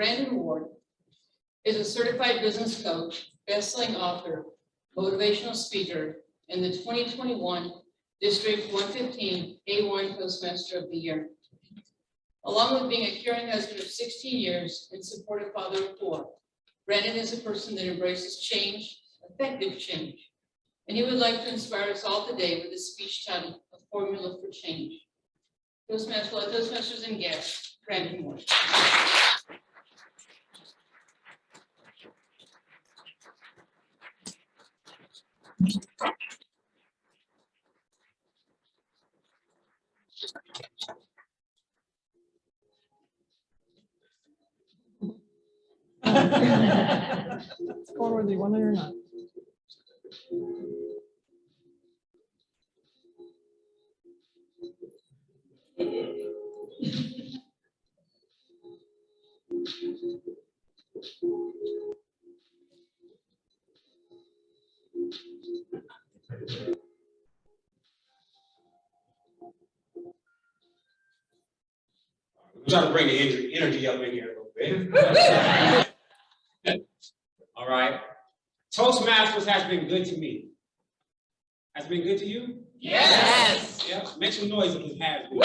Brandon Ward is a certified business coach, best-selling author, motivational speaker, and the 2021 District 115 A1 Toastmaster of the Year. Along with being a caring husband of 16 years and supportive father of 4, Brandon is a person that embraces change, effective change, and he would like to inspire us all today with his speech titled, A Formula for Change. Toastmasters and guests, Brandon Ward. It's going whether you want it or not. I'm trying to bring the energy up in here a little bit. All right. Toastmasters has been good to me. Has it been good to you? Yes. Yeah. Make some noise if it has been.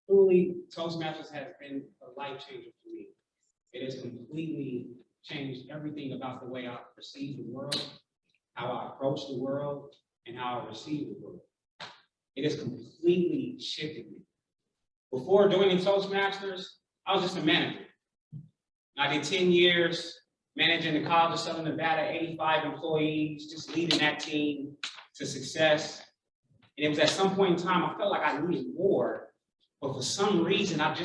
Truly, Toastmasters has been a life changer for me. It has completely changed everything about the way I perceive the world, how I approach the world, and how I receive the world. It has completely shifted me. Before joining Toastmasters, I was just a manager. I did 10 years managing the College of Southern Nevada, 85 employees, just leading that team to success. And it was at some point in time, I felt like I needed more, but for some reason, I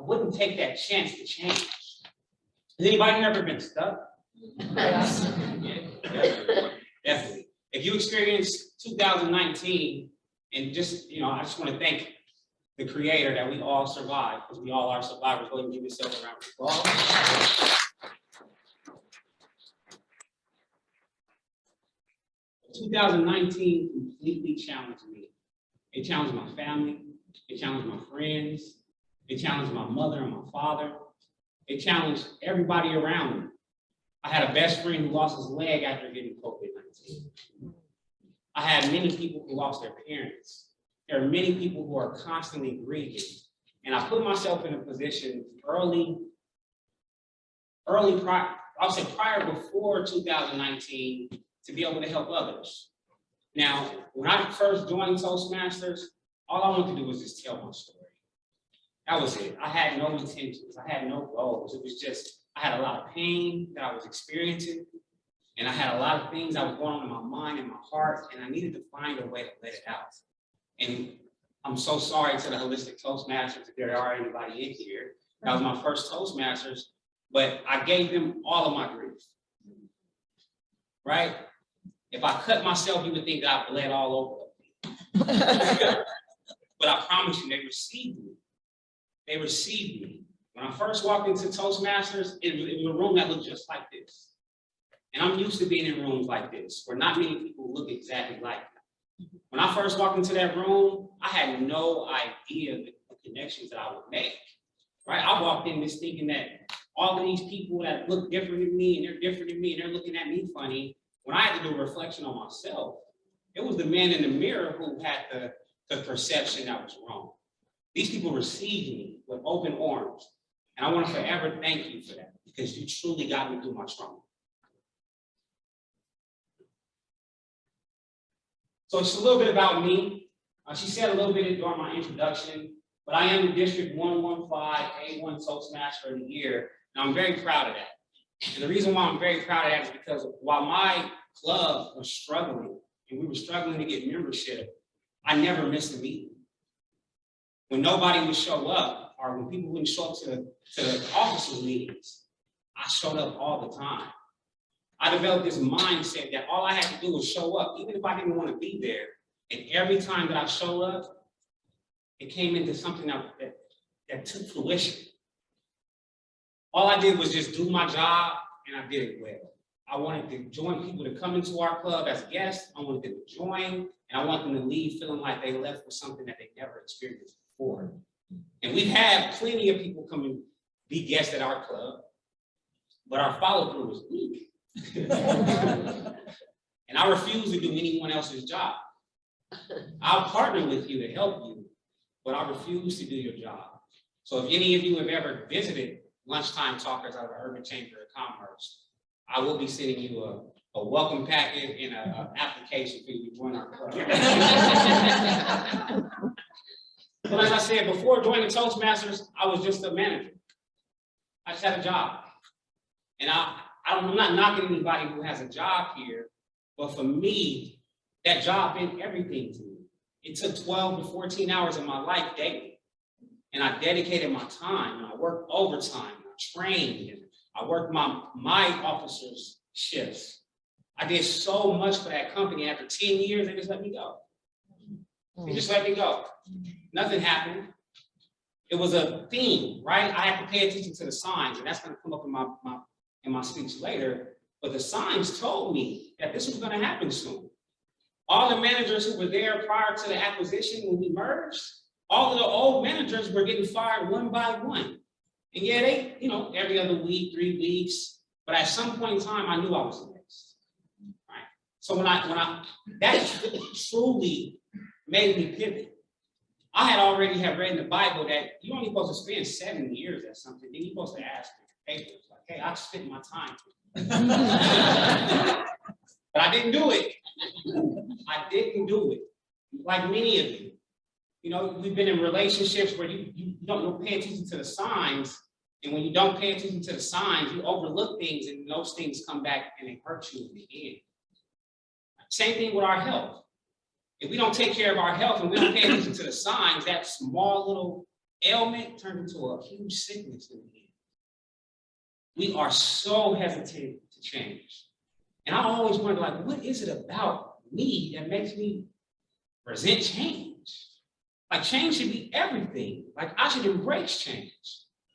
wouldn't take that chance to change. Has anybody never been stuck? Yes. Yeah, definitely. If you experienced 2019, and just, I just want to thank the Creator that we all survived, because we all are survivors. Go ahead and give yourself a round of applause. 2019 completely challenged me. It challenged my family. It challenged my friends. It challenged my mother and my father. It challenged everybody around me. I had a best friend who lost his leg after getting COVID-19. I had many people who lost their parents. There are many people who are constantly grieving. And I put myself in a position prior before 2019 to be able to help others. Now, when I first joined Toastmasters, all I wanted to do was just tell my story. That was it. I had no intentions. I had no goals. It was just, I had a lot of pain that I was experiencing. And I had a lot of things that was going on in my mind and my heart, and I needed to find a way to let it out. And I'm so sorry to the Holistic Toastmasters if there are anybody in here. That was my first Toastmasters, but I gave them all of my grief. Right? If I cut myself, you would think that I bled all over them. But I promise you, they received me. They received me. When I first walked into Toastmasters, it was a room that looked just like this. And I'm used to being in rooms like this, where not many people look exactly like that. When I first walked into that room, I had no idea the connections that I would make. Right? I walked in just thinking that all of these people that look different than me, and they're different than me, and they're looking at me funny. When I had to do a reflection on myself, it was the man in the mirror who had the perception that was wrong. These people received me with open arms. And I want to forever thank you for that, because you truly got me through my trauma. So it's a little bit about me. She said a little bit during my introduction, but I am the District 115 A1 Toastmaster of the Year, and I'm very proud of that. And the reason why I'm very proud of that is because while my club was struggling, and we were struggling to get membership, I never missed a meeting. When nobody would show up, or when people wouldn't show up to the officers' meetings, I showed up all the time. I developed this mindset that all I had to do was show up, even if I didn't want to be there. And every time that I showed up, it came into something that took fruition. All I did was just do my job, and I did it well. I wanted to join people to come into our club as guests. I wanted them to join, and I want them to leave feeling like they left with something that they never experienced before. And we've had plenty of people come and be guests at our club, but our follow-through was weak. And I refuse to do anyone else's job. I'll partner with you to help you, but I refuse to do your job. So if any of you have ever visited Lunchtime Talkers out of the Urban Chamber of Commerce, I will be sending you a welcome packet and an application for you to join our club. But as I said, before joining Toastmasters, I was just a manager. I just had a job. And I'm not knocking anybody who has a job here, but for me, that job meant everything to me. It took 12 to 14 hours of my life daily. And I dedicated my time, and I worked overtime, and I trained, and I worked my officers' shifts. I did so much for that company. After 10 years, they just let me go. They just let me go. Nothing happened. It was a theme, right? I had to pay attention to the signs, and that's going to come up in my speech later. But the signs told me that this was going to happen soon. All the managers who were there prior to the acquisition when we merged, all of the old managers were getting fired one by one. And yeah, they, every other week, 3 weeks. But at some point in time, I knew I was next. Right? So that truly made me pivot. I had already read in the Bible that you're only supposed to spend 7 years at something. Then you're supposed to ask for papers. Like, hey, I spent my time. But I didn't do it. I didn't do it. Like many of you. We've been in relationships where you don't pay attention to the signs. And when you don't pay attention to the signs, you overlook things, and those things come back and they hurt you in the end. Same thing with our health. If we don't take care of our health and we don't pay attention to the signs, that small little ailment turns into a huge sickness in the end. We are so hesitant to change. And I always wonder, what is it about me that makes me resent change? Like, change should be everything. Like, I should embrace change.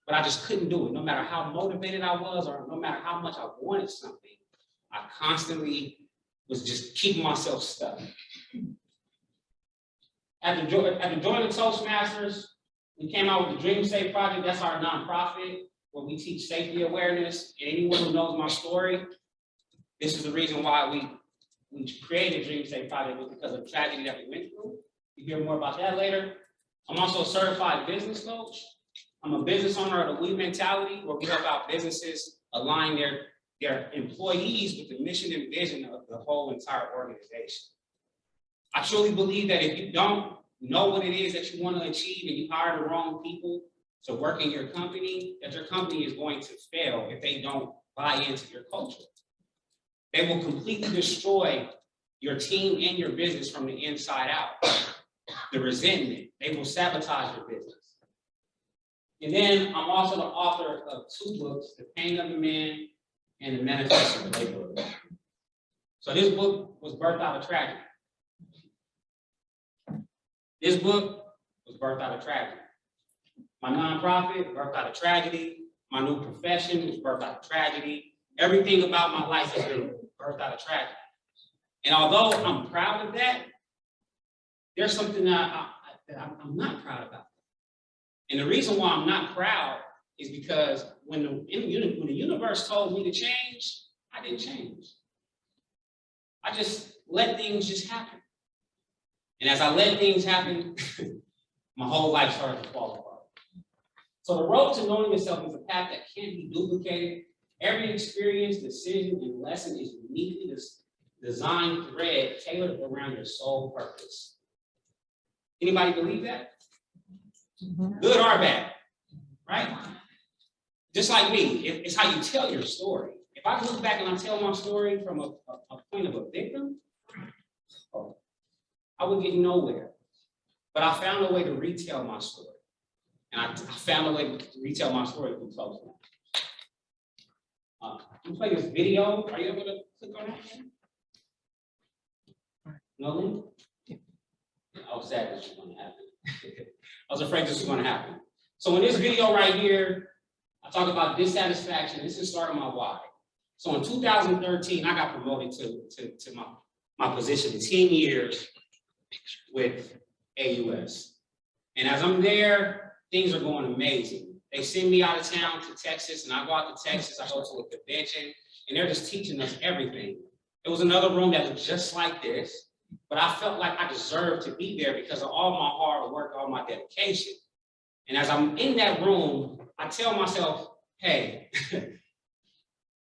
But I just couldn't do it. No matter how motivated I was, or no matter how much I wanted something, I constantly was just keeping myself stuck. After joining Toastmasters, we came out with the Dream Safe Project. That's our nonprofit where we teach safety awareness. And anyone who knows my story, this is the reason why we created Dream Safe Project, was because of the tragedy that we went through. You hear more about that later. I'm also a certified business coach. I'm a business owner of the We Mentality, where we help out businesses align their employees with the mission and vision of the whole entire organization. I truly believe that if you don't know what it is that you want to achieve and you hire the wrong people to work in your company, that your company is going to fail if they don't buy into your culture. They will completely destroy your team and your business from the inside out. The resentment, they will sabotage your business. And then I'm also the author of 2 books, The Pain of the Man and The Manifesto of the Labor. So this book was birthed out of tragedy. This book was birthed out of tragedy. My nonprofit, birthed out of tragedy. My new profession was birthed out of tragedy. Everything about my life has been birthed out of tragedy. And although I'm proud of that, there's something that I'm not proud about. And the reason why I'm not proud is because when the universe told me to change, I didn't change. I just let things just happen. And as I let things happen, my whole life started to fall apart. So the road to knowing yourself is a path that can't be duplicated. Every experience, decision, and lesson is uniquely designed thread tailored around your soul purpose. Anybody believe that? Mm-hmm. Good or bad, right? Just like me, it's how you tell your story. If I look back and I tell my story from a point of a victim, I would get nowhere. But I found a way to retell my story. And I found a way to retell my story through Toastmasters. You play this video. Are you able to click on that? No link? I was sad this was going to happen. I was afraid this was going to happen. So in this video right here, I talk about dissatisfaction. This is starting my why. So in 2013, I got promoted to my position in 10 years with AUS. And as I'm there, things are going amazing. They send me out of town to Texas, and I go out to Texas, I go to a convention, and they're just teaching us everything. There was another room that was just like this, but I felt like I deserved to be there because of all my hard work, all my dedication. And as I'm in that room, I tell myself, hey,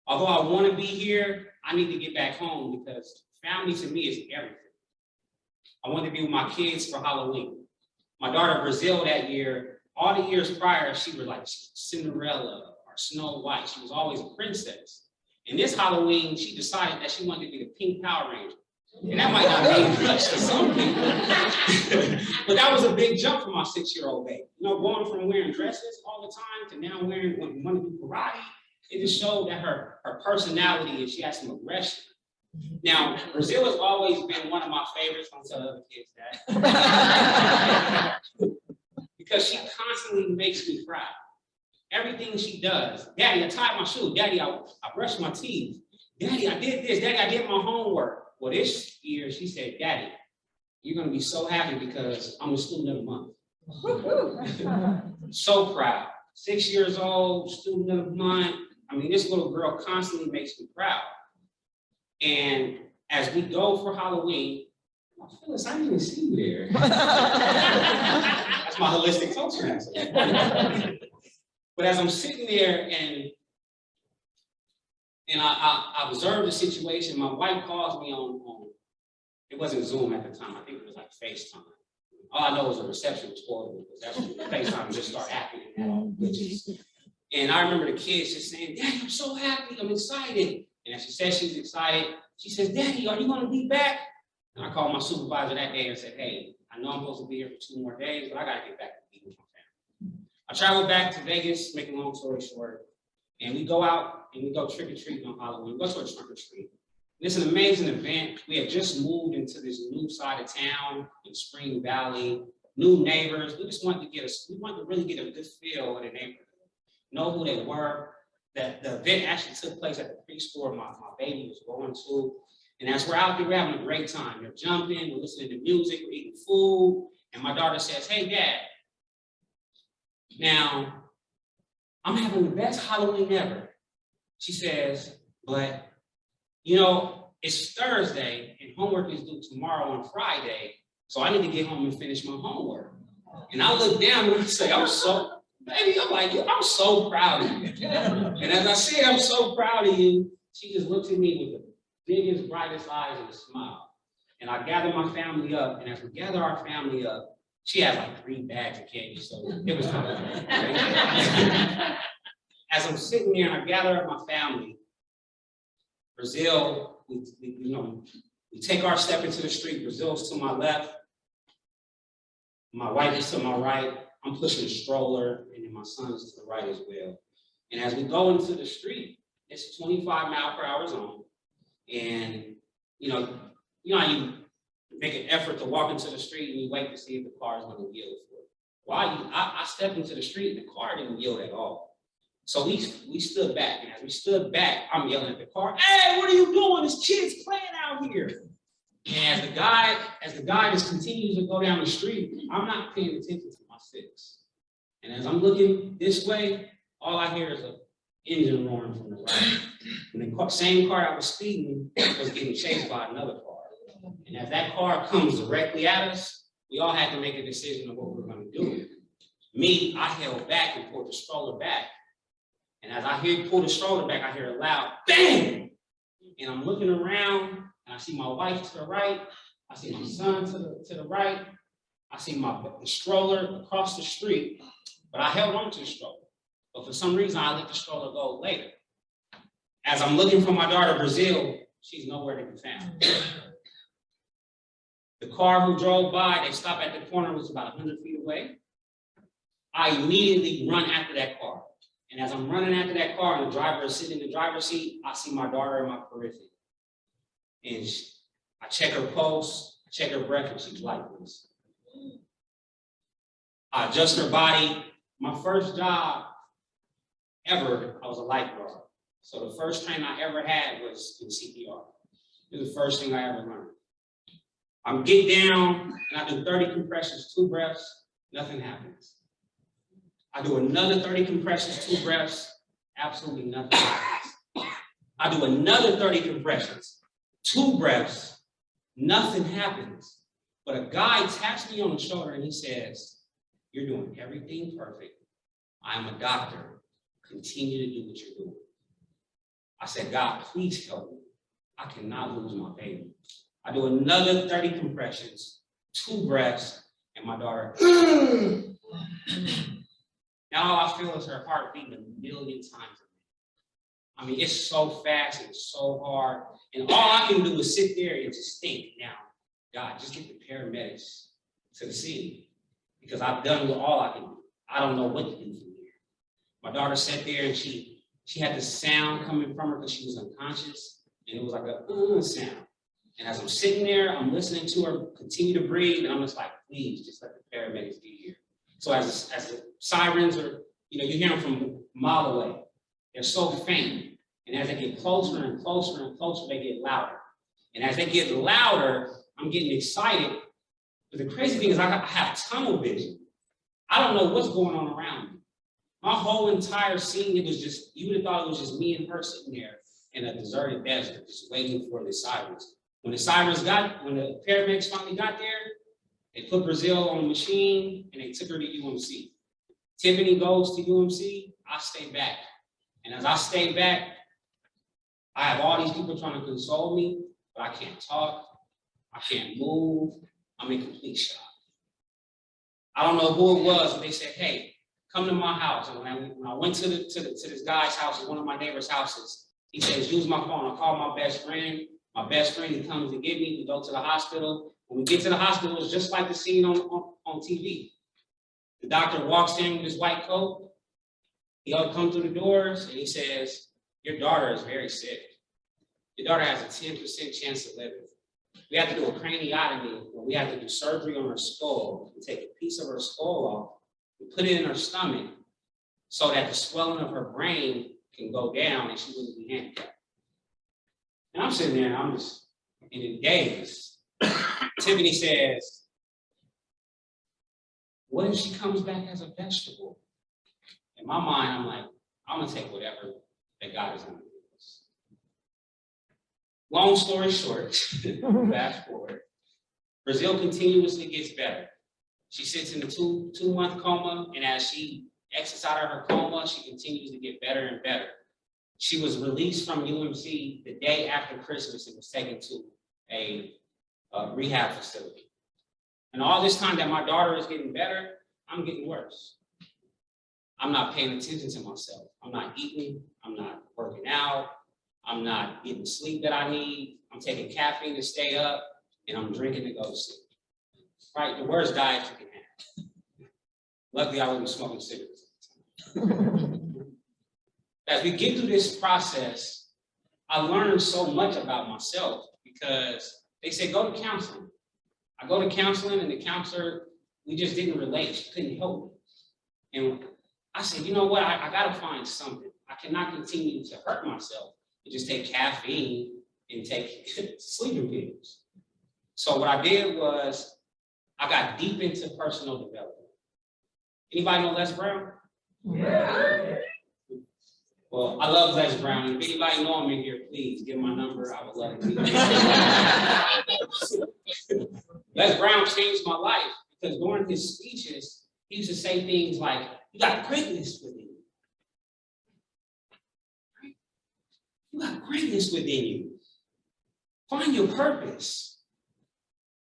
although I want to be here, I need to get back home because family to me is everything. I wanted to be with my kids for Halloween. My daughter, Brazil, that year, all the years prior, she was like Cinderella or Snow White. She was always a princess. And this Halloween, she decided that she wanted to be the Pink Power Ranger. And that might not mean much to some people, but that was a big jump for my 6-year-old baby. You know, going from wearing dresses all the time to now wearing wanting to do karate, it just showed that her personality and she has some aggression. Now, Brazil has always been one of my favorites. Don't tell other kids that. Because she constantly makes me proud. Everything she does. Daddy, I tied my shoe. Daddy, I brushed my teeth. Daddy, I did this. Daddy, I did my homework. Well, this year she said, Daddy, you're going to be so happy because I'm a student of the month. So proud. 6 years old, student of the month. I mean, this little girl constantly makes me proud. And as we go for Halloween, Phyllis, I didn't even see you there. That's my holistic Toastmaster. But as I'm sitting there and I observed the situation, my wife calls me on, it wasn't Zoom at the time, I think it was like FaceTime. All I know is the reception was horrible because that's when FaceTime just started happening at all glitches. And I remember the kids just saying, Daddy, I'm so happy, I'm excited. And as she said she's excited, she says, Daddy, are you going to be back? And I called my supervisor that day and said, hey, I know I'm supposed to be here for 2 more days, but I got to get back to be with my family. I traveled back to Vegas, make a long story short, and we go out and we go trick-or-treating on Halloween. We go to a trick-or-treat. It's an amazing event. We have just moved into this new side of town in Spring Valley, new neighbors. We just wanted to really get a good feel of the neighborhood, know who they were. That the event actually took place at the preschool my baby was going to. And as we're out there, we're having a great time. We're jumping, we're listening to music, we're eating food. And my daughter says, hey, Dad, now I'm having the best Halloween ever. She says, but you know, it's Thursday and homework is due tomorrow on Friday. So I need to get home and finish my homework. And I look down and I say, I'm so proud of you. And as I say, I'm so proud of you, she just looks at me with the biggest, brightest eyes and a smile. And I gather my family up, and as we gather our family up, she had like 3 bags of candy, so it was kind of fun. As I'm sitting there and I gather up my family, Brazil, we take our step into the street. Brazil's to my left, my wife is to my right. I'm pushing a stroller, and then my son is to the right as well. And as we go into the street, it's 25-mile-per-hour zone. And you know how you make an effort to walk into the street and you wait to see if the car is going to yield for it. Well, I stepped into the street and the car didn't yield at all. So we stood back, and as we stood back, I'm yelling at the car, hey, what are you doing? There's kids playing out here. And as the guy just continues to go down the street, I'm not paying attention to my 6. And as I'm looking this way, all I hear is an engine roaring from the right. And the same car I was speeding was getting chased by another car. And as that car comes directly at us, we all had to make a decision of what we were going to do. Me, I held back and pulled the stroller back. And as I pull the stroller back, I hear a loud bang. And I'm looking around, and I see my wife to the right. I see my son to the right. I see the stroller across the street. But I held on to the stroller. But for some reason, I let the stroller go later. As I'm looking for my daughter, Brazil, she's nowhere to be found. The car who drove by, they stopped at the corner, was about 100 feet away. I immediately run after that car. And as I'm running after that car and the driver is sitting in the driver's seat, I see my daughter in my periphery. And I check her pulse, I check her breath, and she's lifeless. I adjust her body. My first job ever, I was a lifeguard. So the first training I ever had was in CPR. It was the first thing I ever learned. I get down and I do 30 compressions, 2 breaths, nothing happens. I do another 30 compressions, 2 breaths, absolutely nothing happens. I do another 30 compressions, 2 breaths, nothing happens. But a guy taps me on the shoulder and he says, "You're doing everything perfect. I am a doctor. Continue to do what you're doing." I said, "God, please help me. I cannot lose my baby." I do another 30 compressions, 2 breaths, and my daughter, now all I feel is her heart beating a million times. I mean, it's so fast and so hard. And all I can do is sit there and just think, now, God, just get the paramedics to the scene. Because I've done all I can do. I don't know what to do from here. My daughter sat there and she had this sound coming from her because she was unconscious. And it was like a sound. And as I'm sitting there, I'm listening to her continue to breathe. And I'm just like, please, just let the paramedics be here. So as the sirens are, you hear them from a mile away. They're so faint. And as they get closer and closer and closer, they get louder. And as they get louder, I'm getting excited. But the crazy thing is I have tunnel vision. I don't know what's going on around me. My whole entire scene, it was just, you would have thought it was just me and her sitting there in a deserted desert, just waiting for the sirens. When the paramedics finally got there, they put Brazil on the machine and they took her to UMC. Tiffany goes to UMC, I stay back. And as I stay back, I have all these people trying to console me, but I can't talk, I can't move, I'm in complete shock. I don't know who it was, but they said, "Hey, come to my house." And when I went to this guy's house, one of my neighbor's houses, he says, "Use my phone." I call my best friend. My best friend, he comes to get me. We go to the hospital. When we get to the hospital, it's just like the scene on TV. The doctor walks in with his white coat. He comes through the doors and he says, "Your daughter is very sick. Your daughter has a 10% chance of living. We have to do a craniotomy, where we have to do surgery on her skull and take a piece of her skull off and put it in her stomach so that the swelling of her brain can go down and she wouldn't be handicapped." And I'm sitting there and I'm just in a daze. Tiffany says, "What if she comes back as a vegetable?" In my mind, I'm like, I'm gonna take whatever that God is gonna give us. Long story short, fast forward, Brazil continuously gets better. She sits in a two-month coma, and as she exits out of her coma, she continues to get better and better. She was released from UMC the day after Christmas and was taken to a rehab facility. And all this time that my daughter is getting better, I'm getting worse. I'm not paying attention to myself. I'm not eating, I'm not working out, I'm not getting the sleep that I need. I'm taking caffeine to stay up, and I'm drinking to go to sleep. Right, the worst diet you can have. Luckily, I wasn't smoking cigarettes at the time. As we get through this process, I learned so much about myself because they say, go to counseling. I go to counseling, and the counselor, we just didn't relate. She couldn't help me. And I said, you know what? I got to find something. I cannot continue to hurt myself and just take caffeine and take sleeping pills. So what I did was I got deep into personal development. Anybody know Les Brown? Yeah. Well, I love Les Brown. If anybody know him in here, please give my number. I would love to meet him. Les Brown changed my life because during his speeches, he used to say things like, "You got greatness within you. Right? You got greatness within you. Find your purpose."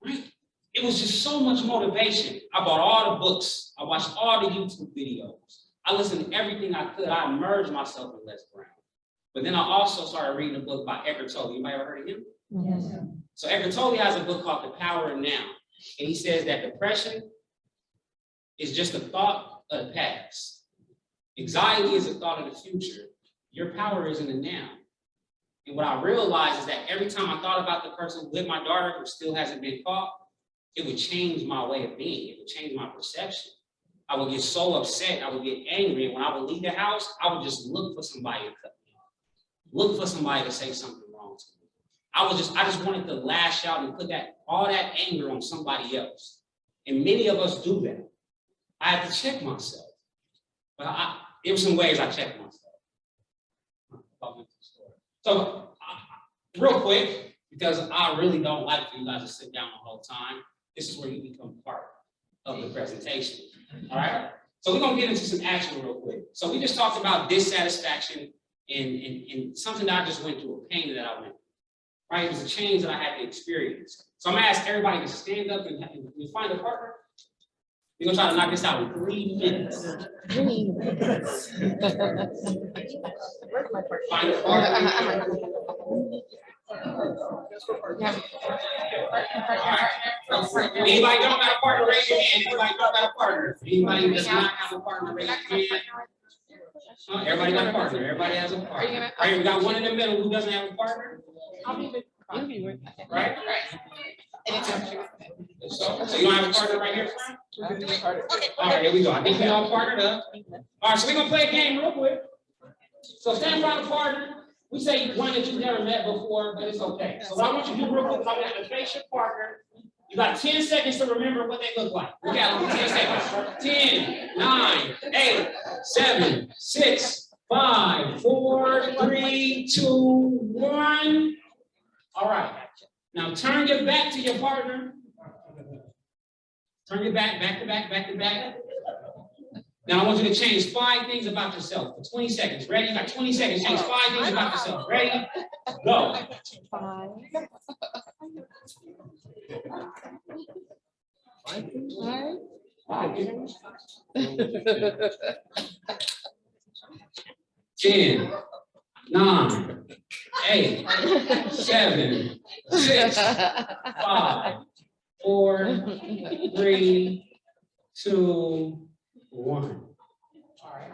Right? It was just so much motivation. I bought all the books. I watched all the YouTube videos. I listened to everything I could. I immersed myself in Les Brown. But then I also started reading a book by Eckhart Tolle. Anybody ever heard of him? Yes. So Eckhart Tolle has a book called The Power of Now. And he says that depression is just a thought of the past. Anxiety is a thought of the future. Your power is in the now. And what I realized is that every time I thought about the person with my daughter who still hasn't been caught, it would change my way of being. It would change my perception. I would get so upset. I would get angry. And when I would leave the house, I would just look for somebody to cut me off. look for somebody to say something wrong to me. I just wanted to lash out and put all that anger on somebody else. And many of us do that. I had to check myself. But there were some ways I checked myself. So, real quick, because I really don't like for you guys to sit down the whole time, this is where you become part of the presentation. All right? So we're going to get into some action real quick. So we just talked about dissatisfaction and something that I just went through, a pain that I went through. Right? It was a change that I had to experience. So I'm going to ask everybody to stand up and find a partner. We're going to try to knock this out in 3 minutes. 3 minutes. Find a partner. Anybody don't have a partner, raise your hand. Anybody don't have a partner? Anybody who does not have a partner, raise your hand. Everybody got a partner. Everybody has a partner. All right, we got one in the middle who doesn't have a partner. Right? So you don't have a partner right here, friend? All right, here we go. I think we all partnered up. All right, so we're going to play a game real quick. So stand around a partner. We say one that you've never met before, but it's okay. So what I want you to do real quick is I want you to face your partner. You got 10 seconds to remember what they look like. We got 10 seconds. 10, 9, 8, 7, 6, 5, 4, 3, 2, 1. All right. Now turn your back to your partner. Turn your back to back. Now I want you to change 5 things about yourself for 20 seconds. Ready? You got 20 seconds. Change 5 things about yourself. Ready? Go. 5. 10, 9, 8, 7, 6, 5, 4, 3, 2, 1. All right.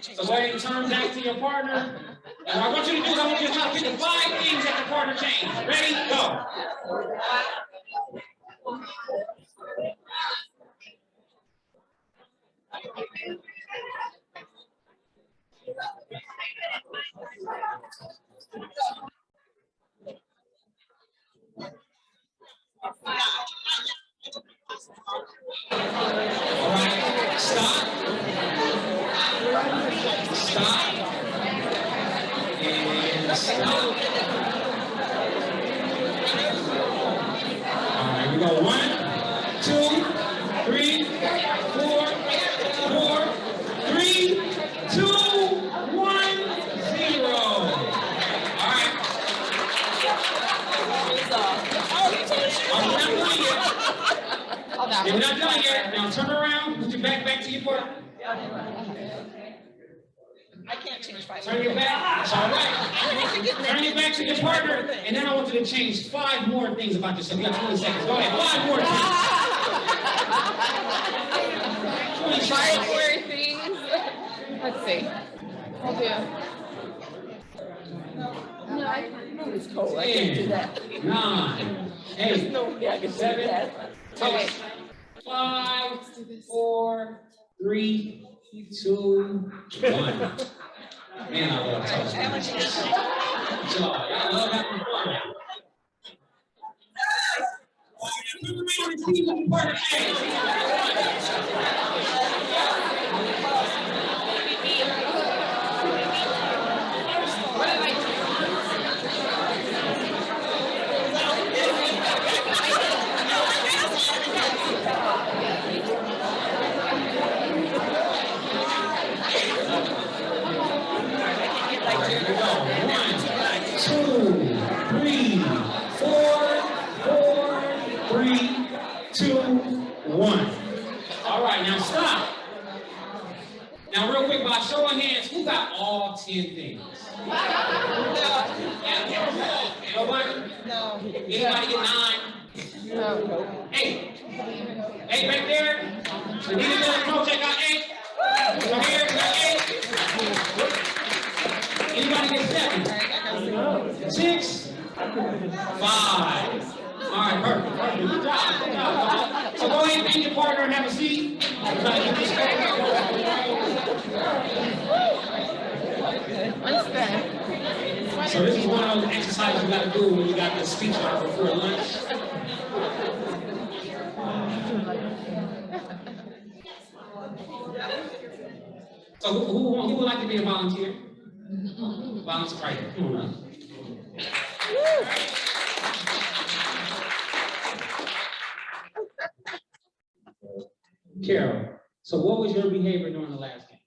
So go ahead and turn back to your partner. And what I want you to do is I want you to try to pick the 5 things that the partner changed. Ready? Go. All right, stop. Stop. And stop. All right, we go 1, 2, 3, 4, 3, 2, 1, 0. All right. We're not done yet. Now turn around, put your back to your partner. I can't change 5. Turn your back. That's all right. Turn your back to your partner, and then I want you to change 5 more things about yourself. You got 20 seconds. Go ahead. 5 more things. 5 more things. Let's see. I'll do. No, I know it's cold. I can't do that. 9, 8, No way I can do 7, that. 6, 5, 4, 3, 2, 1. Man, I love Toastmasters. Y'all love having fun. Here we go. 1, 2, 3, 4, 3, 2, 1. All right, now stop. Now, real quick, by show of hands, who got all 10 things? Nobody? No. Anybody get 9? No. 8. 8 right there. So need a little project got 8. Right here, got 8. Anybody get 7? 6? 5. All right, perfect. Good job. So go ahead and meet your partner and have a seat. What's that? So this is one of those exercises you gotta do when you got the speech out before lunch. So who would like to be a volunteer? Volunteer, right here, come on up. Carol, so what was your behavior during the last game?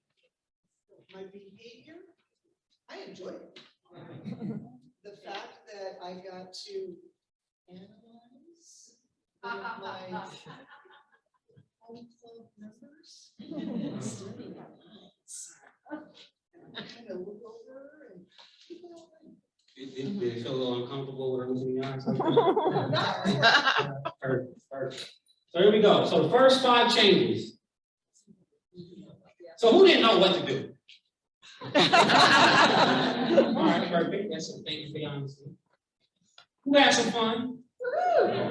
My behavior, I enjoyed it. The fact that I got to analyze one of my home club members, study their minds, and kind of look over and keep it all in. Did it feel a little uncomfortable with everything in your eyes? Perfect. So here we go. So the first 5 changes. So who didn't know what to do? All right, perfect. That's a thank you for your honesty. Who had some fun?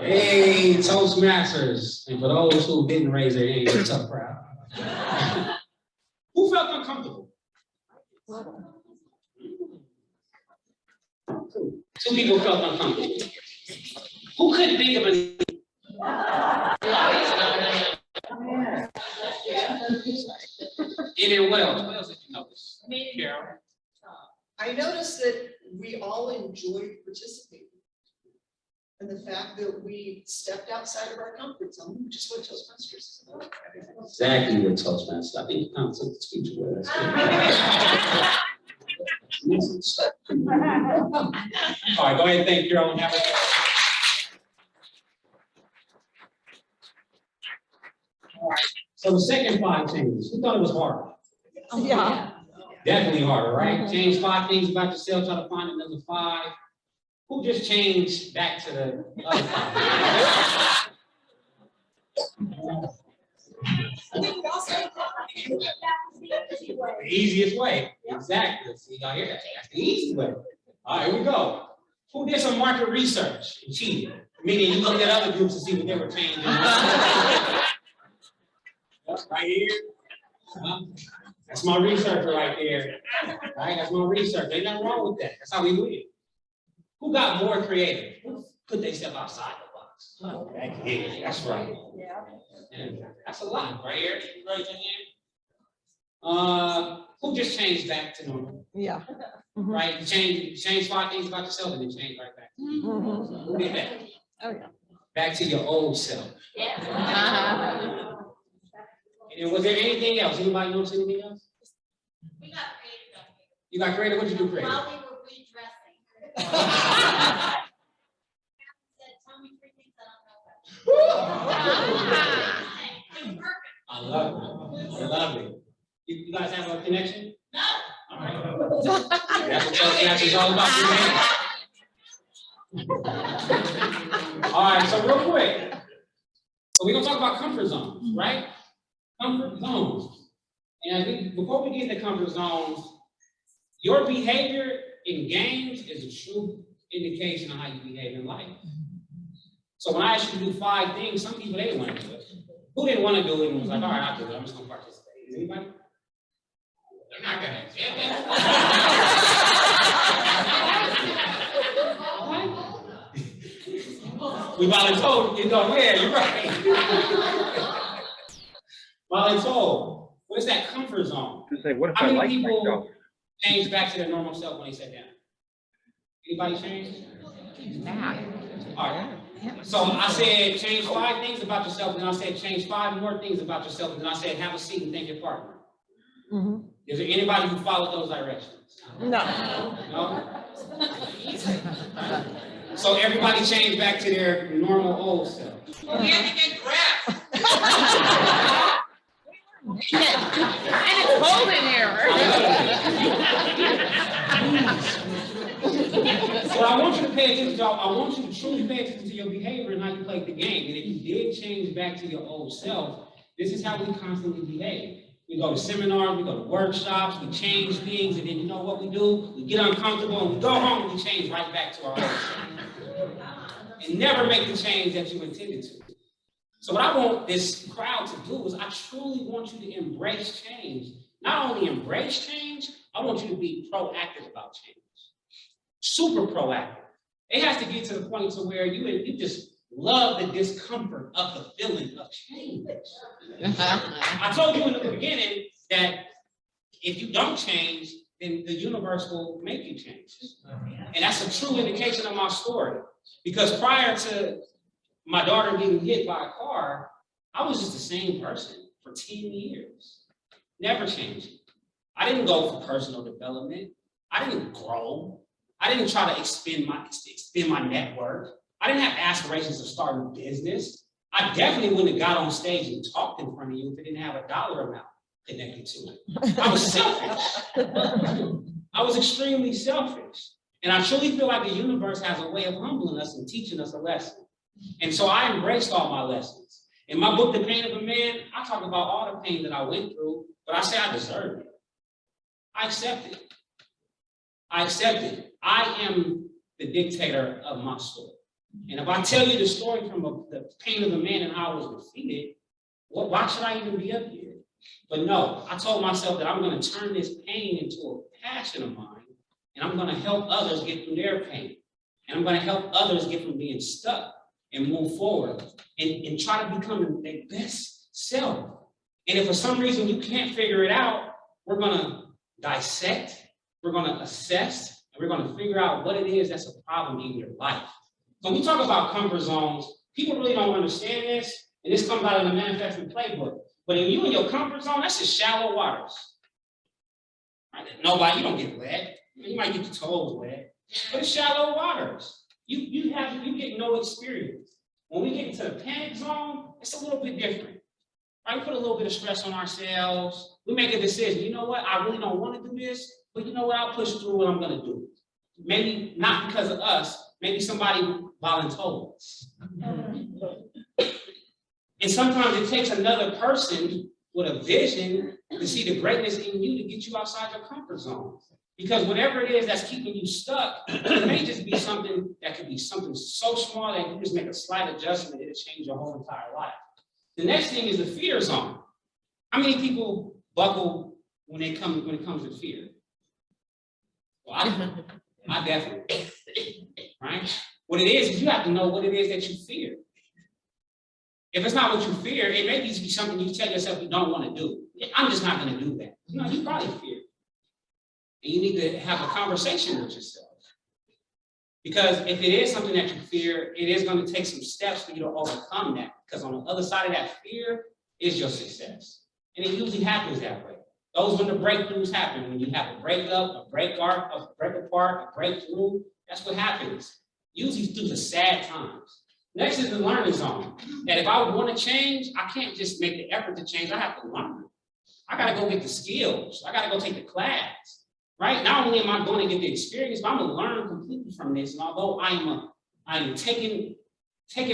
Hey, Toastmasters. And for those who didn't raise their hand, it's a crowd. Who felt uncomfortable? 2 people felt uncomfortable. Who couldn't think of a And then what else? What else did you notice? Carol? I noticed that we all enjoyed participating. And the fact that we stepped outside of our comfort zone, which is what Toastmasters is about. Exactly what Toastmasters. I think you kind of took the speech away. That's good. All right, go ahead and thank Carol and have a All right. So the second 5 changes. Who thought it was hard? Yeah. Definitely harder, right? Change 5 things about yourself, try to find another 5. Who just changed back to the other 5? The easiest way. Exactly. See, y'all hear that? That's the easy way. All right, here we go. Who did some market research and cheated? Meaning you looked at other groups to see what they were changing. Right here. That's my researcher right there. Right? That's my research. Ain't nothing wrong with that. That's how we do it. Who got more creative? Who put themselves outside the box? Yeah, that's right. Yeah, that's a lot right here. Right in here. Who just changed back to normal? Yeah. Right? You change 5 things about yourself and then change right back. Who did that? Oh, yeah. Back to your old self. And was there anything else? Anybody notice anything else? We got creative up here. You got creative? What'd you do creative? While we were redressing. Said, tell me 3 things I don't know about. I love it. I love it. You guys have a connection? No. All right. That's what Toastmasters is all about. All right, so real quick. So we're gonna talk about comfort zones, right? Comfort zones. And before we get into comfort zones, your behavior in games is a true indication of how you behave in life. So when I asked you to do 5 things, some people, they didn't want to do it. Who didn't want to do it and was like, all right, I'll do it. I'm just going to participate. Is anybody? They're not going to. We volunteered. You know, yeah, you're right. Volunteered. What is that comfort zone? Say, what if How I many like people myself? change back to their normal self when they sat down? Anybody change? All right. So I said change 5 things about yourself, and then I said change 5 more things about yourself, and then I said have a seat and thank your partner. Is there anybody who followed those directions? No. No? So everybody changed back to their normal old self. We had to get grass. And it's cold in here. So I want you to pay attention to, I want you to truly pay attention to your behavior and how you played the game. And if you did change back to your old self, this is how we constantly behave. We go to seminars, we go to workshops, we change things, and then you know what we do? We get uncomfortable and we go home and we change right back to our old self. And never make the change that you intended to. So what I want this crowd to do is I truly want you to embrace change. Not only embrace change, I want you to be proactive about change. super proactive. It has to get to the point to where you just love the discomfort of the feeling of change. I told you in the beginning that if you don't change, then the universe will make you change. And that's a true indication of my story. Because prior to my daughter getting hit by a car, I was just the same person for 10 years. Never changing. I didn't go for personal development. I didn't grow. I didn't try to expand my network. I didn't have aspirations of starting a business. I definitely wouldn't have got on stage and talked in front of you if it didn't have a dollar amount connected to it. I was selfish. I was extremely selfish. And I truly feel like the universe has a way of humbling us and teaching us a lesson. And so I embraced all my lessons. In my book, The Pain of a Man, I talk about all the pain that I went through, but I say I deserved it. I accept it. I accept it. I am the dictator of my story. And if I tell you the story from the pain of the man and how I was defeated, why should I even be up here? But no, I told myself that I'm going to turn this pain into a passion of mine, and I'm going to help others get through their pain. And I'm going to help others get from being stuck and move forward and try to become their best self. And if for some reason you can't figure it out, we're going to dissect, we're going to assess, and we're going to figure out what it is that's a problem in your life. So when we talk about comfort zones, people really don't understand this, and this comes out of the manifesting playbook. But if you in your comfort zone, that's just shallow waters. Right? Nobody, you don't get wet. You might get your toes wet, but it's shallow waters. You get no experience. When we get into the panic zone, it's a little bit different. Right? We put a little bit of stress on ourselves. We make a decision. You know what? I really don't want to do this, but you know what? I'll push through what I'm going to do. Maybe not because of us. Maybe somebody voluntold us. And sometimes it takes another person with a vision to see the greatness in you to get you outside your comfort zone. Because whatever it is that's keeping you stuck, it may just be something that could be something so small that you just make a slight adjustment, it'll change your whole entire life. The next thing is the fear zone. How many people buckle when it comes to fear? Well, I definitely, right? What it is you have to know what it is that you fear. If it's not what you fear, it may be something you tell yourself you don't want to do. I'm just not going to do that. No, you probably fear. And you need to have a conversation with yourself. Because if it is something that you fear, it is going to take some steps for you to overcome that. Because on the other side of that fear is your success. And it usually happens that way. Those when the breakthroughs happen, when you have a breakup, a break apart, a breakthrough, that's what happens. Usually through the sad times. Next is the learning zone. That if I want to change, I can't just make the effort to change. I have to learn. I got to go get the skills. I got to go take the class. Right? Not only am I going to get the experience, but I'm going to learn completely from this. And although I'm taking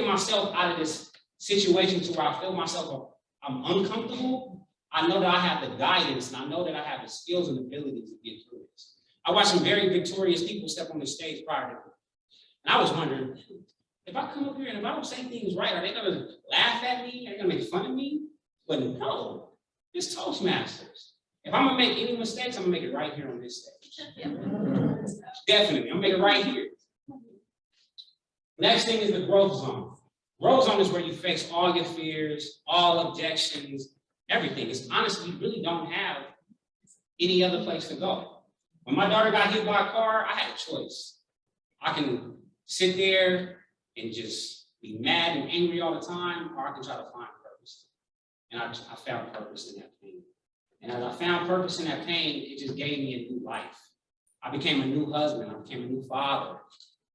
myself out of this situation to where I feel myself, I'm uncomfortable, I know that I have the guidance and I know that I have the skills and abilities to get through this. I watched some very victorious people step on the stage prior to me. And I was wondering, if I come up here and if I don't say things right, are they going to laugh at me? Are they going to make fun of me? But no, it's Toastmasters. If I'm going to make any mistakes, I'm going to make it right here on this stage. Definitely, I'm going to make it right here. Next thing is the growth zone. Growth zone is where you face all your fears, all objections, everything. It's honestly, you really don't have any other place to go. When my daughter got hit by a car, I had a choice. I can sit there and just be mad and angry all the time, or I can try to find purpose. And I found purpose in that pain. And as I found purpose in that pain, it just gave me a new life. I became a new husband. I became a new father.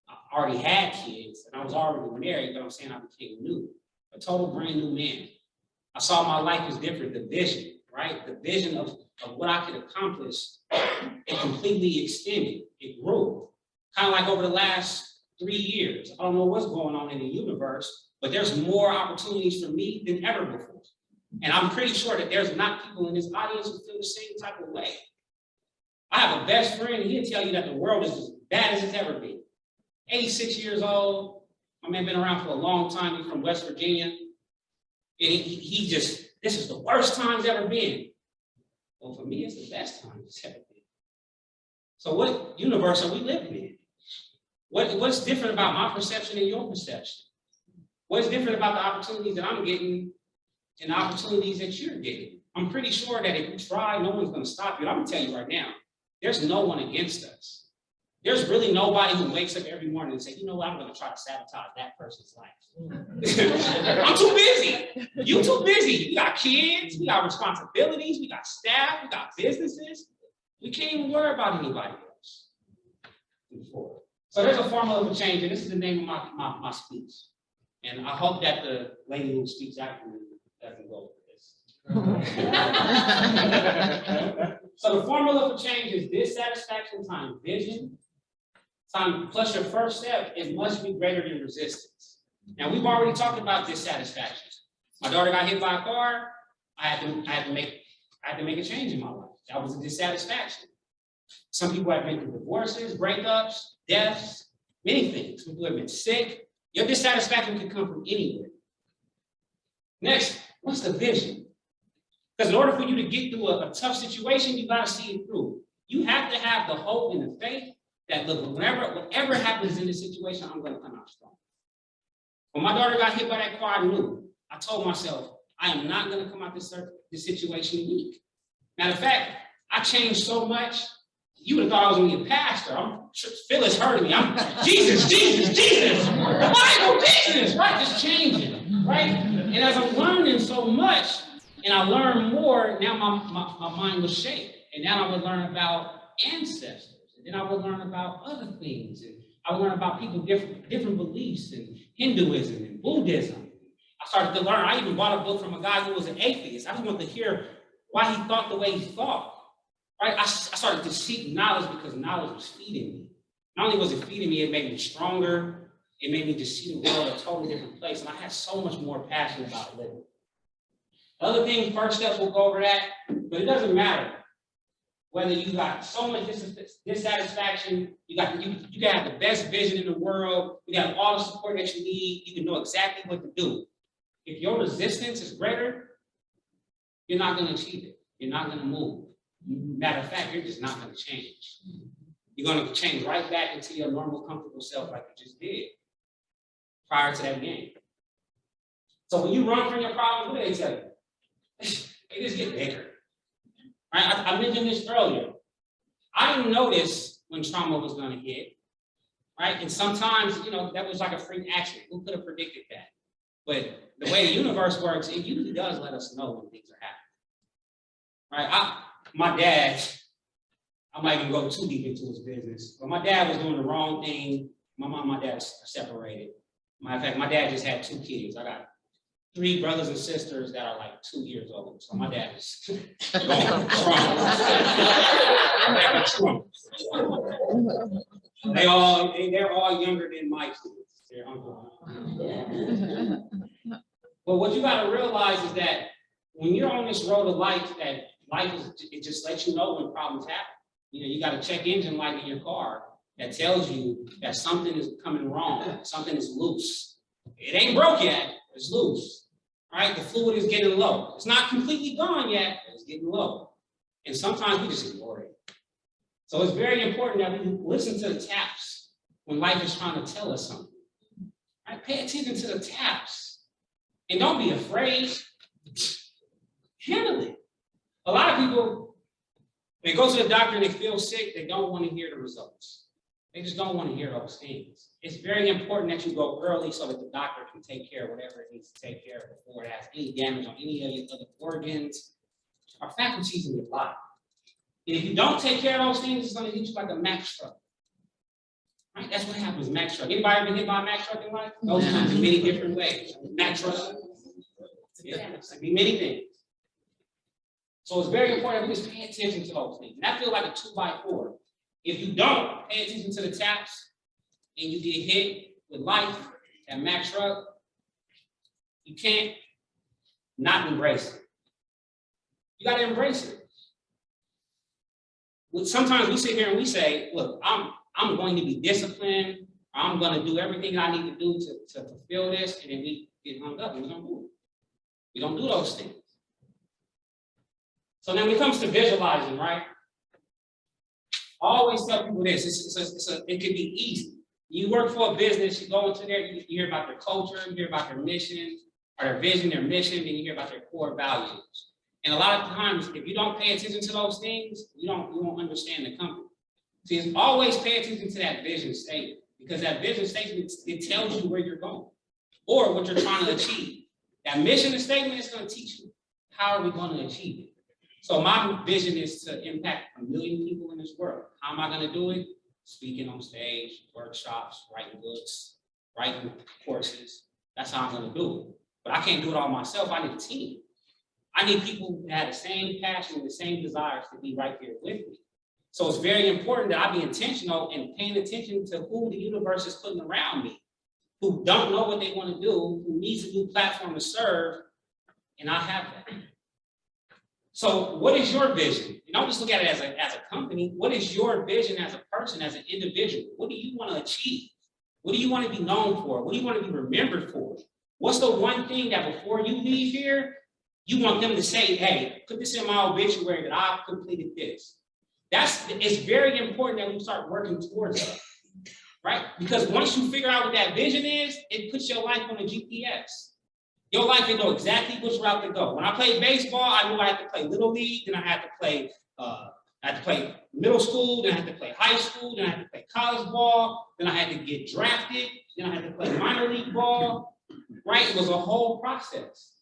I already had kids, and I was already married, but I'm saying I became new, a total brand new man. I saw my life as different, the vision, right? The vision of what I could accomplish, it completely extended, it grew. Kind of like over the last 3 years. I don't know what's going on in the universe, but there's more opportunities for me than ever before. And I'm pretty sure that there's not people in this audience who feel the same type of way. I have a best friend, and he'll tell you that the world is as bad as it's ever been. 86 years old. My man been around for a long time. He's from West Virginia. And he just, this is the worst time it's ever been. Well, for me, it's the best time it's ever been. So what universe are we living in? What's different about my perception and your perception? What's different about the opportunities that I'm getting and the opportunities that you're getting? I'm pretty sure that if you try, no one's going to stop you. And I'm going to tell you right now, there's no one against us. There's really nobody who wakes up every morning and say, you know what, I'm going to try to sabotage that person's life. I'm too busy. You too busy. We got kids, we got responsibilities, we got staff, we got businesses. We can't even worry about anybody else. So there's a formula for change, and this is the name of my speech. And I hope that the lady who speaks after me doesn't go for this. So the formula for change is dissatisfaction times vision, time plus your first step. It must be greater than resistance. Now we've already talked about dissatisfaction. My daughter got hit by a car. I had to make a change in my life. That was a dissatisfaction. Some people have been through divorces, breakups, deaths, many things. Some people have been sick. Your dissatisfaction can come from anywhere. Next, what's the vision? Because in order for you to get through a tough situation, you got to see it through. You have to have the hope and the faith that, look, whatever happens in this situation, I'm going to come out strong. When my daughter got hit by that car, I told myself, I am not going to come out this situation weak. Matter of fact, I changed so much, you would have thought I was going to be a pastor. Phyllis heard me. I'm Jesus, the Bible, Jesus, right? Just changing, right? And as I'm learning so much, and I learned more, now my mind was shaped. And now I would learn about ancestors. And then I would learn about other things. And I would learn about people, different beliefs, and Hinduism and Buddhism. I started to learn. I even bought a book from a guy who was an atheist. I just wanted to hear why he thought the way he thought. Right? I started to seek knowledge because knowledge was feeding me. Not only was it feeding me, it made me stronger. It made me just see the world a totally different place. And I had so much more passion about living. The other thing, first steps, we'll go over that, but it doesn't matter whether you got so much dissatisfaction, you can have the best vision in the world, you got all the support that you need, you can know exactly what to do. If your resistance is greater, you're not going to achieve it. You're not going to move. Matter of fact, you're just not going to change. You're going to change right back into your normal, comfortable self like you just did prior to that game. So when you run from your problems, what do they tell you? They just get bigger. Right? I mentioned this earlier. I didn't notice when trauma was going to hit. Right? And sometimes, that was like a freak accident. Who could have predicted that? But the way the universe works, it usually does let us know when things are happening. Right? My dad, I'm not even going too deep into his business, but my dad was doing the wrong thing. My mom and my dad are separated. Matter of fact, my dad just had 2 kids. I got 3 brothers and sisters that are like 2 years old. So my dad is going strong. They're all younger than my kids. They're uncle. But what you got to realize is that when you're on this road of life, it just lets you know when problems happen. You got a check engine light in your car that tells you that something is coming wrong, something is loose. It ain't broke yet, it's loose. Right? The fluid is getting low. It's not completely gone yet, but it's getting low. And sometimes we just ignore it. So it's very important that we listen to the taps when life is trying to tell us something. Right? Pay attention to the taps. And don't be afraid. Handle it. A lot of people, they go to the doctor and they feel sick, they don't want to hear the results. They just don't want to hear those things. It's very important that you go early so that the doctor can take care of whatever it needs to take care of before it has any damage on any of your other organs or faculties in your body. And if you don't take care of those things, it's going to hit you like a Mack truck. Right? That's what happens, Mack truck. Anybody ever been hit by a Mack truck in life? Those comes in many different ways. Mack truck. Yeah, it can be many things. So it's very important that we just pay attention to those things. And that feels like a 2x4. If you don't pay attention to the taps and you get hit with life, that Mack truck, you can't not embrace it. You got to embrace it. Sometimes we sit here and we say, look, I'm going to be disciplined. I'm going to do everything I need to do to fulfill this. And then we get hung up and we don't do it. We don't do those things. So then when it comes to visualizing, right? I always tell people this, it can be easy. You work for a business, you go into there, you hear about their culture, you hear about their mission, or their vision, their mission, then you hear about their core values. And a lot of times, if you don't pay attention to those things, you won't understand the company. So you always pay attention to that vision statement, because that vision statement, it tells you where you're going or what you're trying to achieve. That mission statement is going to teach you how are we going to achieve it. So my vision is to impact 1 million people in this world. How am I going to do it? Speaking on stage, workshops, writing books, writing courses. That's how I'm going to do it. But I can't do it all myself. I need a team. I need people that have the same passion and the same desires to be right there with me. So it's very important that I be intentional and paying attention to who the universe is putting around me, who don't know what they want to do, who needs a new platform to serve, and I have that. So what is your vision? You don't just look at it as a company. What is your vision as a person, as an individual? What do you want to achieve? What do you want to be known for? What do you want to be remembered for? What's the one thing that before you leave here, you want them to say, hey, put this in my obituary that I've completed this. It's very important that we start working towards that, right? Because once you figure out what that vision is, it puts your life on a GPS. Your life, you know exactly which route to go. When I played baseball, I knew I had to play little league, then I had to play middle school, then I had to play high school, then I had to play college ball, then I had to get drafted, then I had to play minor league ball, right? It was a whole process.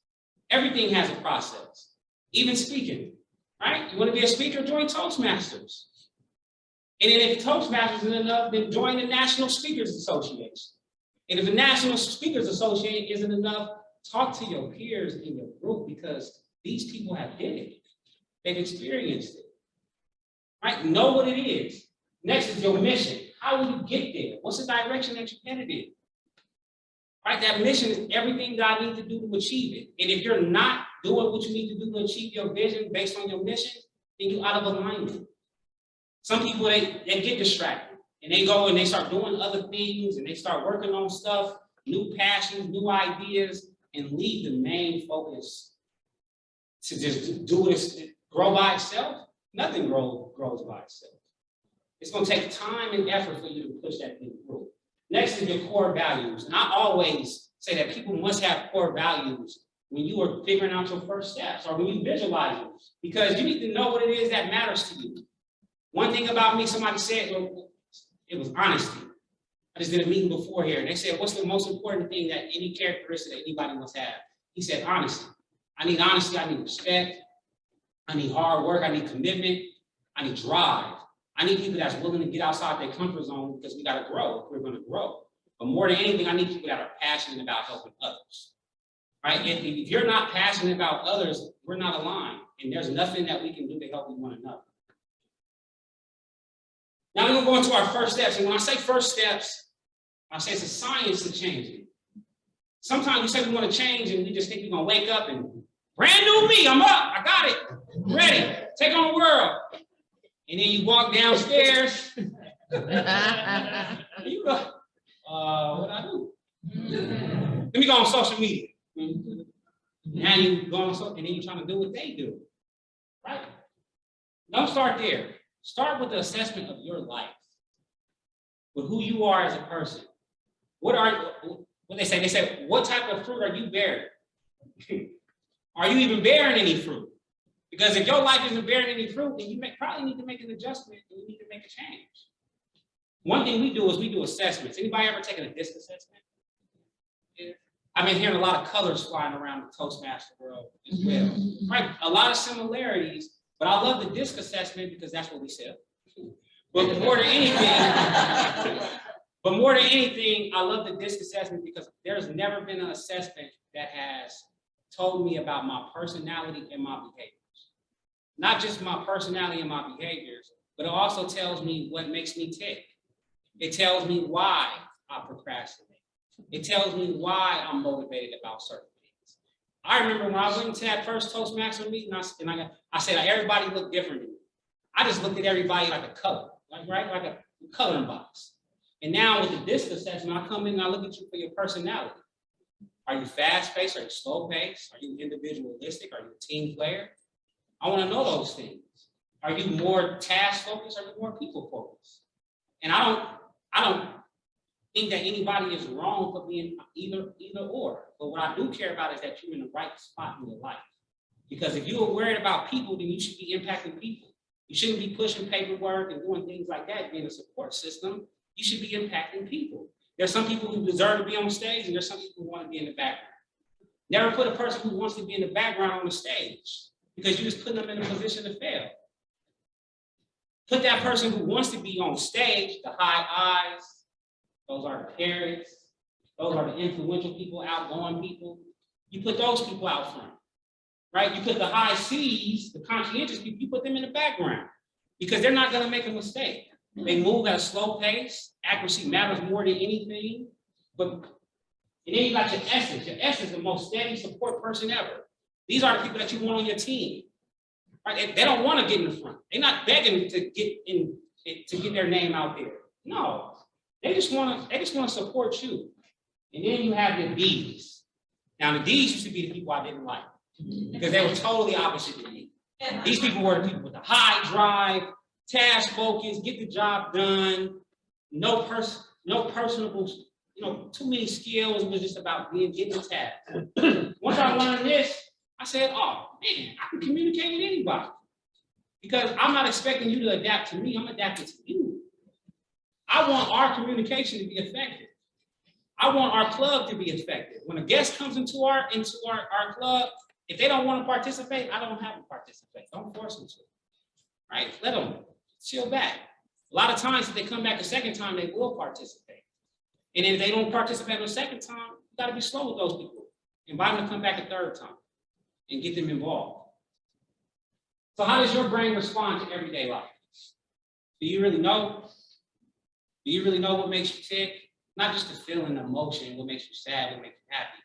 Everything has a process, even speaking, right? You want to be a speaker, join Toastmasters. And then if Toastmasters isn't enough, then join the National Speakers Association. And if the National Speakers Association isn't enough, talk to your peers in your group, because these people have did it. They've experienced it, right? Know what it is. Next is your mission. How will you get there? What's the direction that you're headed in? Right? That mission is everything that I need to do to achieve it. And if you're not doing what you need to do to achieve your vision based on your mission, then you're out of alignment. Some people, they get distracted and they go and they start doing other things and they start working on stuff, new passions, new ideas, and leave the main focus to just do it, grow by itself. Nothing grows by itself. It's going to take time and effort for you to push that thing through. Next is your core values. And I always say that people must have core values when you are figuring out your first steps or when you visualize them, because you need to know what it is that matters to you. One thing about me, somebody said, it was honesty. I just did a meeting before here, and they said, what's the most important thing that any characteristic that anybody must have? He said, honesty. I need honesty, I need respect, I need hard work, I need commitment, I need drive. I need people that's willing to get outside their comfort zone, because we got to grow if we're going to grow. But more than anything, I need people that are passionate about helping others, right? If you're not passionate about others, we're not aligned, and there's nothing that we can do to help one another. Now we're going to go into our first steps. And when I say first steps, I say it's a science to changing. Sometimes we say we want to change and we just think we're going to wake up and brand new me, I'm up, I got it, I'm ready, take on the world. And then you walk downstairs, and you go, what I do? Let me go on social media. Now you go on social, and then you're trying to do what they do, right? Don't start there. Start with the assessment of your life, with who you are as a person. What they say? They say, what type of fruit are you bearing? Are you even bearing any fruit? Because if your life isn't bearing any fruit, then you probably need to make an adjustment and you need to make a change. One thing we do is we do assessments. Anybody ever taken a DISC assessment? Yeah. I've been hearing a lot of colors flying around the Toastmaster world as well. Right? A lot of similarities. But I love the DISC assessment because that's what we sell. But more than anything, I love the DISC assessment because there's never been an assessment that has told me about my personality and my behaviors. Not just my personality and my behaviors, but it also tells me what makes me tick. It tells me why I procrastinate. It tells me why I'm motivated about certain things. I remember when I went into that first Toastmaster meeting, I said everybody looked different to me. I just looked at everybody like a color, like a coloring box. And now with the DISC assessment, I come in and I look at you for your personality. Are you fast-paced? Are you slow-paced? Are you individualistic? Are you a team player? I want to know those things. Are you more task-focused? Or are you more people-focused? And I think that anybody is wrong for being either or. But what I do care about is that you're in the right spot in your life. Because if you are worried about people, then you should be impacting people. You shouldn't be pushing paperwork and doing things like that, being a support system. You should be impacting people. There's some people who deserve to be on the stage, and there's some people who want to be in the background. Never put a person who wants to be in the background on the stage, because you're just putting them in a position to fail. Put that person who wants to be on stage, the high eyes, those are the parents, those are the influential people, outgoing people. You put those people out front, right? You put the high C's, the conscientious people, you put them in the background, because they're not going to make a mistake. They move at a slow pace. Accuracy matters more than anything. But and then you got your essence. Your essence is the most steady support person ever. These are the people that you want on your team. Right? They don't want to get in the front. They're not begging to get their name out there. No, they just want to support you. And then you have your D's. Now the D's used to be the people I didn't like, because they were totally opposite of me. These people were the people with the high drive, task focus, get the job done, no personable, too many skills. It was just about getting the task. Once I learned this, I said, oh man, I can communicate with anybody, because I'm not expecting you to adapt to me, I'm adapting to you. I want our communication to be effective. I want our club to be effective. When a guest comes into our club, if they don't want to participate, I don't have them participate. Don't force them to, right? Let them chill back. A lot of times, if they come back a second time, they will participate. And if they don't participate the second time, you got to be slow with those people. Invite them to come back a third time and get them involved. So how does your brain respond to everyday life? Do you really know? Do you really know what makes you tick? Not just the feeling, the emotion, what makes you sad, what makes you happy.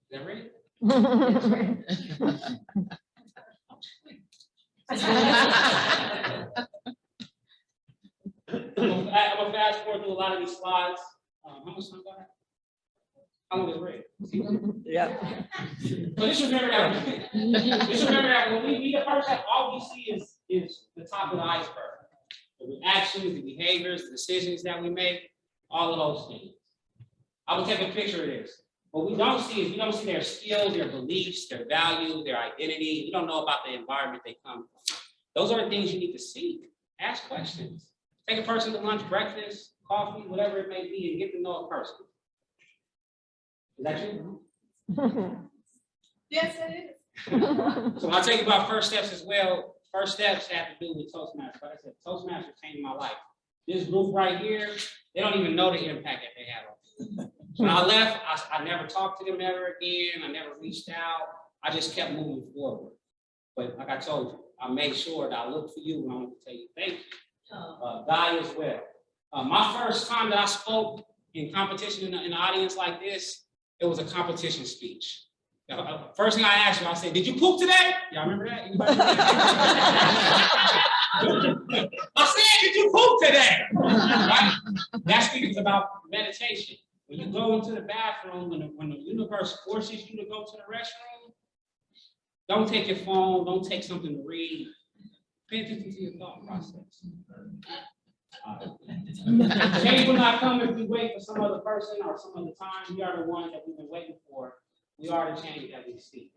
Is that right? I'm gonna fast forward through a lot of these slides. How much time do I have? How long is it? Yeah. So just remember that when we meet a person, all we see is the top of the iceberg. The actions, the behaviors, the decisions that we make, all of those things. I will take a picture of this. What we don't see is we don't see their skills, their beliefs, their values, their identity. We don't know about the environment they come from. Those are the things you need to see. Ask questions. Take a person to lunch, breakfast, coffee, whatever it may be, and get to know a person. Is that you? Yes, it So when I tell you about first steps as well, first steps have to do with Toastmasters. Like I said, Toastmasters changed my life. This group right here, they don't even know the impact that they had on me. When I left, I never talked to them ever again. I never reached out. I just kept moving forward. But like I told you, I made sure that I looked for you, and I want to tell you thank you. Guy as well. My first time that I spoke in competition in an audience like this, it was a competition speech. First thing I asked you, I said, "Did you poop today?" Y'all remember that? Anybody remember that? I said, "Did you poop today?" Right? That speech is about meditation. When you go into the bathroom, when the universe forces you to go to the restroom, don't take your phone, don't take something to read. Pay attention to your thought process. Change will not come if we wait for some other person or some other time. We are the ones that we've been waiting for. We are the change that we seek.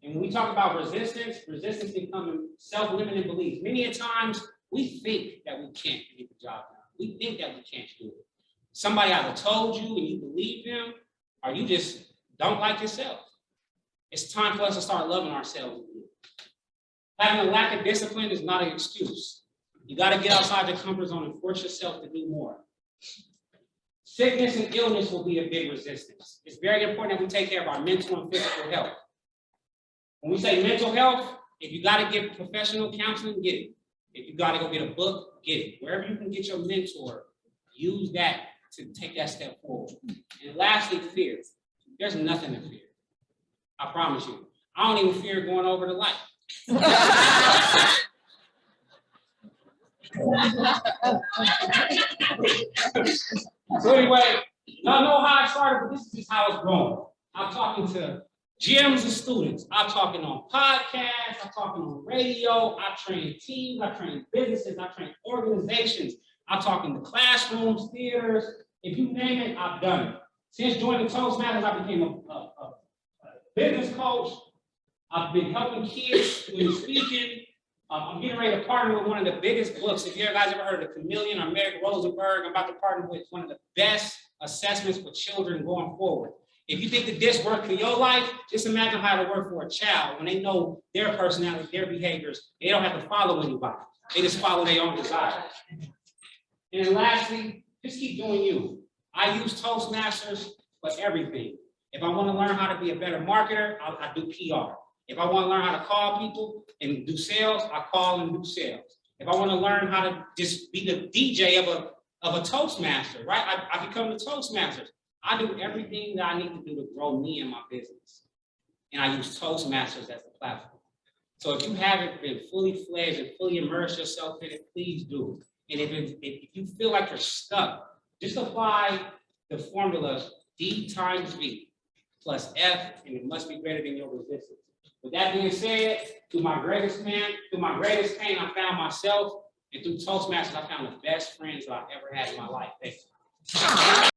And when we talk about resistance can come in self-limiting beliefs. Many a times we think that we can't get the job done. We think that we can't do it. Somebody either told you and you believe them, or you just don't like yourself. It's time for us to start loving ourselves again. Having a lack of discipline is not an excuse. You got to get outside your comfort zone and force yourself to do more. Sickness and illness will be a big resistance. It's very important that we take care of our mental and physical health. When we say mental health, if you got to get professional counseling, get it. If you got to go get a book, get it. Wherever you can get your mentor, use that to take that step forward. And lastly, fear. There's nothing to fear. I promise you. I don't even fear going over the light. So anyway, y'all know how I started, but this is just how it's growing. I'm talking to gyms and students. I'm talking on podcasts. I'm talking on radio. I train teams. I train businesses. I train organizations. I'm talking to classrooms, theaters, If you name it, I've done it. Since joining Toastmasters, I became a business coach. I've been helping kids with speaking. I'm getting ready to partner with one of the biggest books. If you guys ever heard of Chameleon or Meg Rosenberg, I'm about to partner with one of the best assessments for children going forward. If you think that this worked for your life, just imagine how it worked for a child when they know their personality, their behaviors. They don't have to follow anybody. They just follow their own desires. And then lastly, just keep doing you. I use Toastmasters for everything. If I want to learn how to be a better marketer, I do PR. If I want to learn how to call people and do sales, I call and do sales. If I want to learn how to just be the DJ of a Toastmaster, right? I become the Toastmasters. I do everything that I need to do to grow me and my business. And I use Toastmasters as a platform. So if you haven't been fully fledged and fully immersed yourself in it, please do. And if you feel like you're stuck, just apply the formulas D times V plus F, and it must be greater than your resistance. With that being said, through my greatest pain, I found myself, and through Toastmasters, I found the best friends that I've ever had in my life. Thank you.